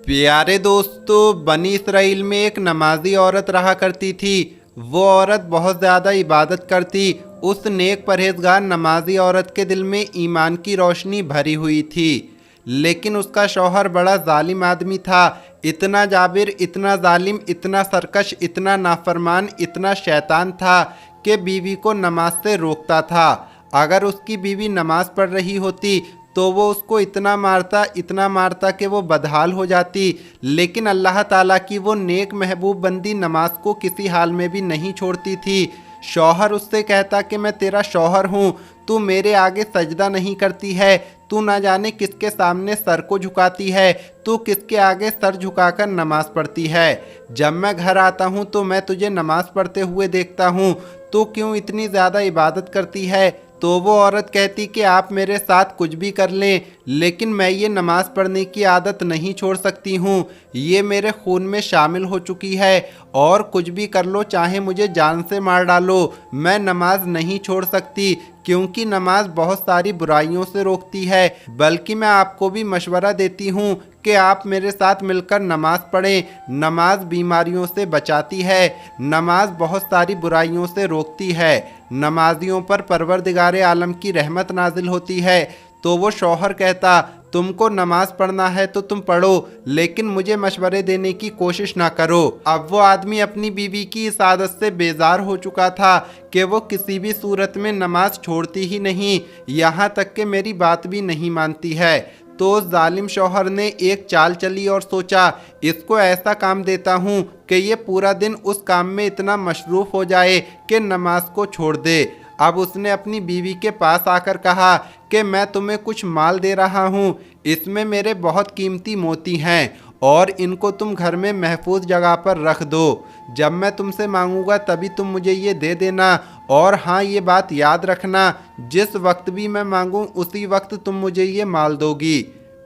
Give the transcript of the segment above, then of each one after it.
प्यारे दोस्तों, बनी इसराइल में एक नमाजी औरत रहा करती थी। वो औरत बहुत ज़्यादा इबादत करती। उस नेक परहेजगार नमाजी औरत के दिल में ईमान की रोशनी भरी हुई थी, लेकिन उसका शौहर बड़ा जालिम आदमी था। इतना जाबिर, इतना जालिम, इतना सरकश, इतना नाफरमान, इतना शैतान था कि बीवी को नमाज से रोकता था। अगर उसकी बीवी नमाज पढ़ रही होती तो वो उसको इतना मारता कि वो बदहाल हो जाती। लेकिन अल्लाह ताला की वो नेक महबूब बंदी नमाज को किसी हाल में भी नहीं छोड़ती थी। शौहर उससे कहता कि मैं तेरा शौहर हूँ, तू मेरे आगे सजदा नहीं करती है, तू ना जाने किसके सामने सर को झुकाती है, तू किसके आगे सर झुकाकर नमाज पढ़ती है। जब मैं घर आता हूँ तो मैं तुझे नमाज पढ़ते हुए देखता हूँ, तू क्यों इतनी ज़्यादा इबादत करती है। तो वो औरत कहती कि आप मेरे साथ कुछ भी कर लें, लेकिन मैं ये नमाज़ पढ़ने की आदत नहीं छोड़ सकती हूँ। ये मेरे खून में शामिल हो चुकी है, और कुछ भी कर लो, चाहे मुझे जान से मार डालो, मैं नमाज नहीं छोड़ सकती, क्योंकि नमाज बहुत सारी बुराइयों से रोकती है। बल्कि मैं आपको भी मशवरा देती हूँ कि आप मेरे साथ मिलकर नमाज पढ़ें। नमाज बीमारियों से बचाती है, नमाज बहुत सारी बुराइयों से रोकती है, नमाजियों पर परवरदिगार आलम की रहमत नाजिल होती है। तो वो शौहर कहता, तुमको नमाज पढ़ना है तो तुम पढ़ो, लेकिन मुझे मशवरे देने की कोशिश ना करो। अब वो आदमी अपनी बीवी की इस आदत से बेजार हो चुका था कि वो किसी भी सूरत में नमाज छोड़ती ही नहीं, यहाँ तक कि मेरी बात भी नहीं मानती है। तो उस जालिम शौहर ने एक चाल चली और सोचा, इसको ऐसा काम देता हूँ कि ये पूरा दिन उस काम में इतना मशरूफ़ हो जाए कि नमाज को छोड़ दे। अब उसने अपनी बीवी के पास आकर कहा कि मैं तुम्हें कुछ माल दे रहा हूँ, इसमें मेरे बहुत कीमती मोती हैं, और इनको तुम घर में महफूज जगह पर रख दो। जब मैं तुमसे मांगूंगा तभी तुम मुझे ये दे देना, और हाँ, ये बात याद रखना, जिस वक्त भी मैं मांगूं उसी वक्त तुम मुझे ये माल दोगी।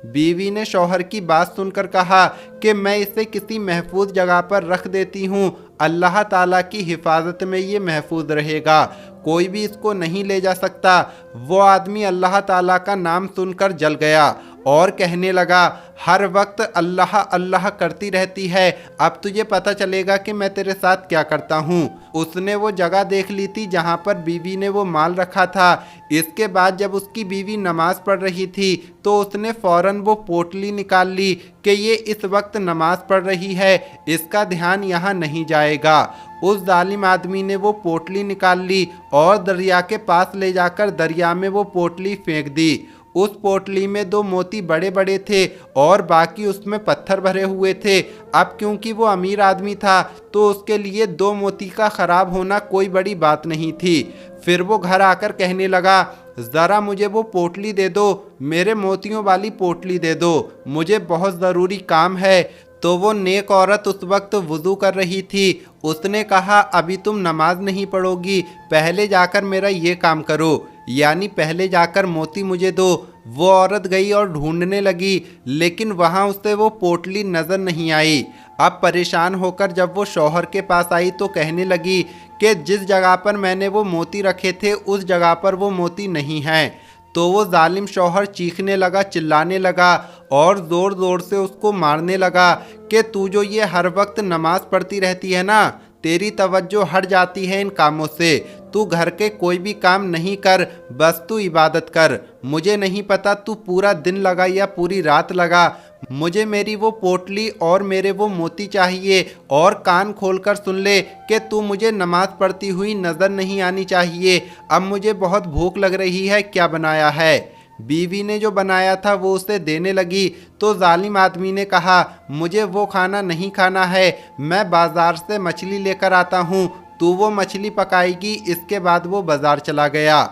बीवी ने शौहर की बात सुनकर कहा कि मैं इसे किसी महफूज जगह पर रख देती हूँ, अल्लाह ताला की हिफाजत में ये महफूज रहेगा, कोई भी इसको नहीं ले जा सकता। वो आदमी अल्लाह ताला का नाम सुनकर जल गया और कहने लगा, हर वक्त अल्लाह अल्लाह करती रहती है, अब तुझे पता चलेगा कि मैं तेरे साथ क्या करता हूँ। उसने वो जगह देख ली थी जहाँ पर बीवी ने वो माल रखा था। इसके बाद जब उसकी बीवी नमाज पढ़ रही थी तो उसने फ़ौरन वो पोटली निकाल ली कि ये इस वक्त नमाज पढ़ रही है, इसका ध्यान यहाँ नहीं जाएगा। उस जालिम आदमी ने वो पोटली निकाल ली और दरिया के पास ले जाकर दरिया में वो पोटली फेंक दी। उस पोटली में 2 मोती बड़े बड़े थे और बाकी उसमें पत्थर भरे हुए थे। अब क्योंकि वो अमीर आदमी था तो उसके लिए 2 मोती का ख़राब होना कोई बड़ी बात नहीं थी। फिर वो घर आकर कहने लगा, ज़रा मुझे वो पोटली दे दो, मेरे मोतियों वाली पोटली दे दो, मुझे बहुत ज़रूरी काम है। तो वो नेक औरत उस वक्त वुज़ू कर रही थी। उसने कहा, अभी तुम नमाज नहीं पढ़ोगी, पहले जाकर मेरा ये काम करो, यानी पहले जाकर मोती मुझे दो। वो औरत गई और ढूंढने लगी, लेकिन वहाँ उसे वो पोटली नज़र नहीं आई। अब परेशान होकर जब वो शौहर के पास आई तो कहने लगी कि जिस जगह पर मैंने वो मोती रखे थे उस जगह पर वो मोती नहीं हैं। तो वो जालिम शौहर चीखने लगा, चिल्लाने लगा और ज़ोर ज़ोर से उसको मारने लगा कि तू जो ये हर वक्त नमाज पढ़ती रहती है ना, तेरी तवज्जो हट जाती है इन कामों से, तू घर के कोई भी काम नहीं कर, बस तू इबादत कर। मुझे नहीं पता तू पूरा दिन लगा या पूरी रात लगा, मुझे मेरी वो पोटली और मेरे वो मोती चाहिए। और कान खोलकर सुन ले कि तू मुझे नमाज पढ़ती हुई नज़र नहीं आनी चाहिए। अब मुझे बहुत भूख लग रही है, क्या बनाया है। बीवी ने जो बनाया था वो उसे देने लगी तो जालिम आदमी ने कहा, मुझे वो खाना नहीं खाना है, मैं बाज़ार से मछली लेकर आता हूँ, तू वो मछली पकाएगी। इसके बाद वो बाज़ार चला गया।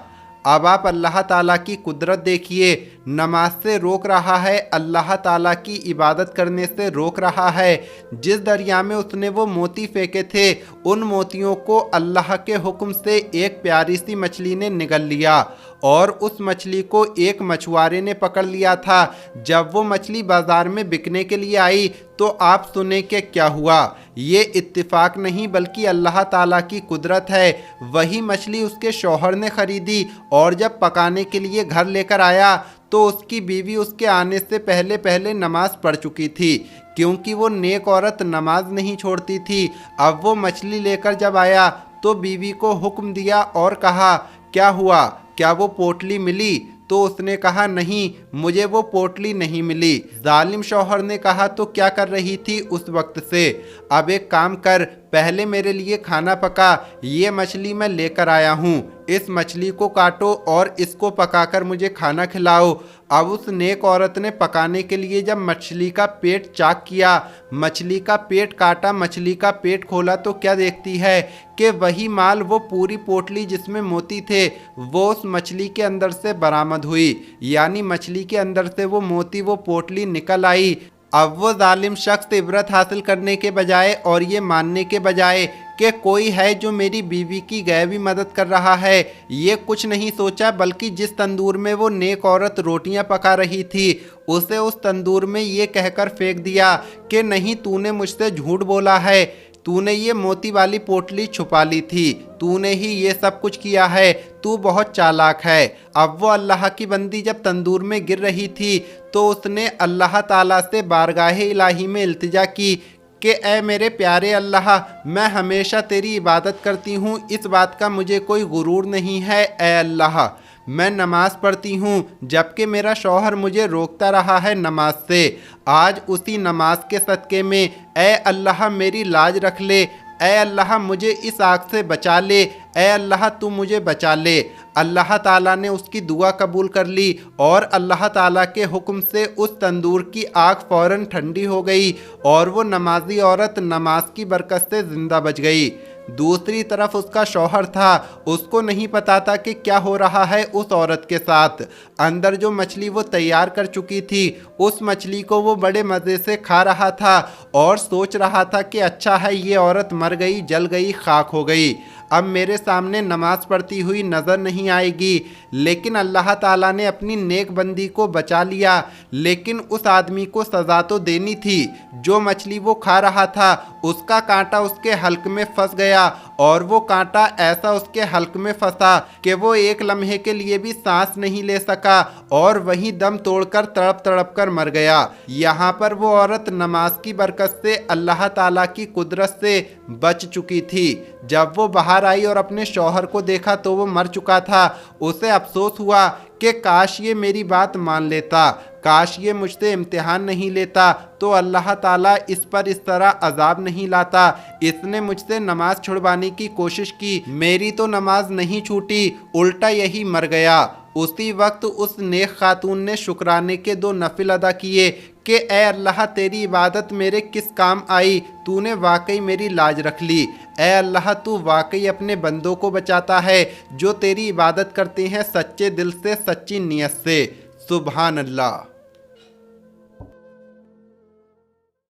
अब आप अल्लाह ताला की कुदरत देखिए, नमाज से रोक रहा है, अल्लाह ताला की इबादत करने से रोक रहा है। जिस दरिया में उसने वो मोती फेंके थे उन मोतियों को अल्लाह के हुक्म से एक प्यारी सी मछली ने निगल लिया, और उस मछली को एक मछुआरे ने पकड़ लिया था। जब वो मछली बाज़ार में बिकने के लिए आई तो आप सुने कि क्या हुआ। ये इत्तिफाक नहीं बल्कि अल्लाह ताला की कुदरत है। वही मछली उसके शौहर ने ख़रीदी और जब पकाने के लिए घर लेकर आया तो उसकी बीवी उसके आने से पहले पहले नमाज पढ़ चुकी थी, क्योंकि वो नेक औरत नमाज नहीं छोड़ती थी। अब वो मछली लेकर जब आया तो बीवी को हुक्म दिया और कहा, क्या हुआ, क्या वो पोटली मिली? तो उसने कहा, नहीं, मुझे वो पोटली नहीं मिली। जालिम शौहर ने कहा, तो क्या कर रही थी उस वक्त से? अब एक काम कर, पहले मेरे लिए खाना पका, ये मछली मैं लेकर आया हूँ, इस मछली को काटो और इसको पकाकर मुझे खाना खिलाओ। अब उस नेक औरत ने पकाने के लिए जब मछली का पेट चाक किया, मछली का पेट काटा, मछली का पेट खोला, तो क्या देखती है कि वही माल, वो पूरी पोटली जिसमें मोती थे, वो उस मछली के अंदर से बरामद हुई। यानी मछली के अंदर से वो मोती, वो पोटली निकल आई। अब वो जालिम शख्स इबरत हासिल करने के बजाय और ये मानने के बजाय कि कोई है जो मेरी बीवी की गैबी मदद कर रहा है, ये कुछ नहीं सोचा, बल्कि जिस तंदूर में वो नेक औरत रोटियां पका रही थी उसे उस तंदूर में ये कहकर फेंक दिया कि नहीं, तूने मुझसे झूठ बोला है, तूने ये मोती वाली पोटली छुपा ली थी, तूने ही ये सब कुछ किया है, तू बहुत चालाक है। अब वो अल्लाह की बंदी जब तंदूर में गिर रही थी तो उसने अल्लाह ताला से बारगाह इलाही में इल्तिजा की कि ए मेरे प्यारे अल्लाह, मैं हमेशा तेरी इबादत करती हूँ, इस बात का मुझे कोई गुरूर नहीं है। ए अल्लाह, मैं नमाज पढ़ती हूँ जबकि मेरा शौहर मुझे रोकता रहा है नमाज से। आज उसी नमाज के सदक़े में ए अल्लाह मेरी लाज रख ले, ए अल्लाह मुझे इस आग से बचा ले, ए अल्लाह तू मुझे बचा ले। अल्लाह ताला ने उसकी दुआ कबूल कर ली और अल्लाह ताला के हुक्म से उस तंदूर की आग फ़ौरन ठंडी हो गई और वो नमाजी औरत नमाज की बरकत से ज़िंदा बच गई। दूसरी तरफ उसका शौहर था, उसको नहीं पता था कि क्या हो रहा है उस औरत के साथ। अंदर जो मछली वो तैयार कर चुकी थी, उस मछली को वो बड़े मज़े से खा रहा था और सोच रहा था कि अच्छा है, ये औरत मर गई, जल गई, खाक हो गई, अब मेरे सामने नमाज पढ़ती हुई नज़र नहीं आएगी। लेकिन अल्लाह ताला ने अपनी नेक बंदी को बचा लिया। लेकिन उस आदमी को सज़ा तो देनी थी। जो मछली वो खा रहा था उसका कांटा उसके हल्क में फंस गया और वो कांटा ऐसा उसके हल्क में फंसा कि वो एक लम्हे के लिए भी सांस नहीं ले सका और वहीं दम तोड़कर तड़प तड़प कर मर गया। यहाँ पर वो औरत नमाज की बरकत से, अल्लाह ताला की कुदरत से बच चुकी थी। जब वो बाहर आई और अपने शौहर को देखा तो वो मर चुका था। उसे अफसोस हुआ कि काश ये मेरी बात मान लेता, काश ये मुझसे इम्तिहान नहीं लेता तो अल्लाह ताला इस पर इस तरह अजाब नहीं लाता। इसने मुझसे नमाज छुड़वाने की कोशिश की, मेरी तो नमाज नहीं छूटी, उल्टा यही मर गया। उसी वक्त उस नेक खातून ने शुक्राने के 2 नफिल अदा किए कि ए अल्लाह तेरी इबादत मेरे किस काम आई, तूने वाकई मेरी लाज रख ली। ए अल्लाह तू वाकई अपने बंदों को बचाता है जो तेरी इबादत करते हैं सच्चे दिल से, सच्ची नीयत से। सुभान अल्लाह।